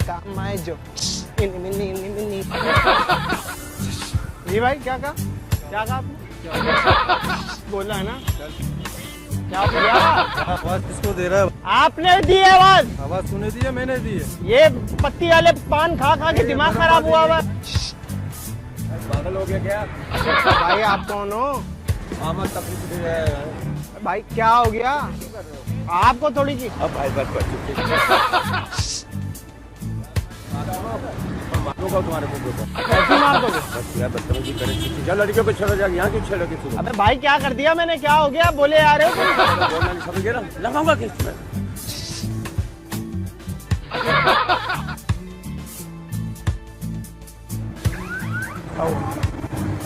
काम आए जो जी भाई क्या कहा आपने? बोला है ना क्या किया? आवाज किसको दे रहा है? आपने दी आवाज। आवाज तूने दी है मैंने दी है? ये पत्ती वाले पान खा खा के दिमाग खराब हुआ हुआ। पागल हो गया क्या? भाई आप कौन हो? आमद तकलीफ दे रहा है भाई क्या हो गया आपको थोड़ी सी? अब भाई बस मारूंगा तुम्हारे को। कैसे मार दोगे? बस यार बदतमीजी करे जा, लड़कियों को छेड़ो जा, यहाँ क्यों छेड़ोगे तुम? अबे भाई क्या कर दिया मैंने? क्या हो गया बोले आ रहे हो? बोलना नहीं समझ गया ना, लगाऊंगा किस में?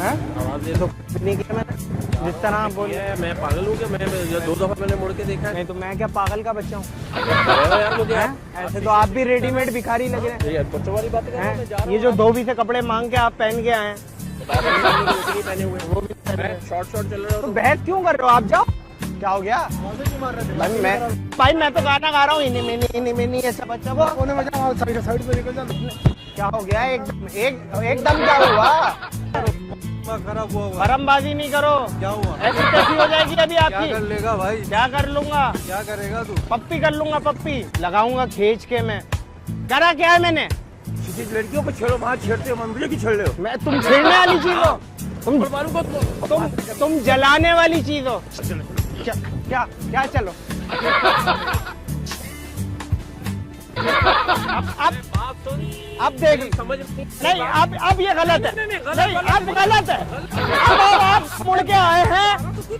आवाज दे दो नहीं किया मैंने जिस तरह बोले। मैं पागल हूँ क्या? मैं 2 दफा मैंने मुड़ के देखा है। नहीं तो मैं क्या पागल का बच्चा हूँ? यार मुझे ऐसे तो आप भी रेडीमेड भिखारी लग रहे हैं। बच्चों वाली बात हैं? ये जो धोबी से कपड़े मांग के आप पहन के आए हैं पहने हुए वो भी शॉर्ट चल रहे हो तो बहस क्यों कर रहे हो? आप जाओ। क्या हो गया भाई? मैं तो गाना गा रहा हूँ इन्हीं में नहीं ऐसा बच्चा को साइड पे निकल जा। क्या हो गया? एकदम क्या हुआ? खराब हुआ। बरमबाजी नहीं करो। क्या हुआ? ऐसी कैसी हो जाएगी अभी आपकी? क्या कर लेगा भाई? क्या कर लूंगा? क्या करेगा तू? पप्पी कर लूंगा। पप्पी लगाऊंगा खींच के। मैं करा क्या है मैंने? किसी लड़कियों को छेड़ो, वहाँ छेड़ते हो, मुझे की छेड़ रहे हो? मैं तुम छेड़ने वाली चीज हो। तुम जलाने वाली चीज हो। क्या क्या चलो अब देख समझ नहीं। अब ये गलत है। नहीं अब गलत है। अब आप मुड़ के आए हैं।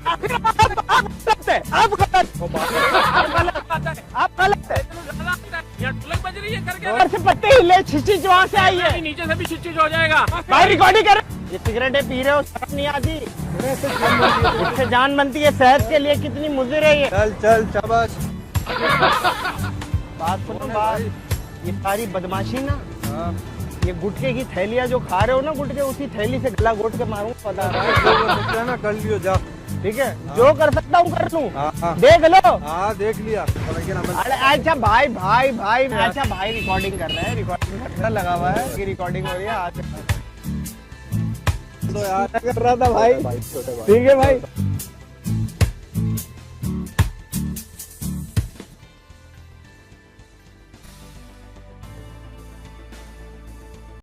अब गलत है। अब गलत है। ऊपर से पत्ते हिले छिचिच वहाँ से आई है। नीचे से भी छिचिच हो जाएगा। भाई रिकॉर्डिंग कर। ये सिगरेटें पी रहे हो, शर्म नहीं आती? इससे जान बनती है। सेहत के लिए कितनी मुज़िर है ये। चल शाबाश। बात सुनो बात। ये सारी बदमाशी ना, हाँ। ये गुटके की थैलियां जो खा रहे हो ना, गुटके उसी थैली से गला घोट के मारूंगा। पता है ना, कर लियो जा। ठीक है जो कर सकता हूँ कर लूँ। हाँ। देख लो। हाँ देख लिया। अरे अच्छा भाई अच्छा भाई रिकॉर्डिंग कर रहे हैं। रिकॉर्डिंग कर रहा लगा हुआ है कि रिकॉर्डिंग हो रही है। आज तो यार कर रहा था भाई। ठीक है भाई।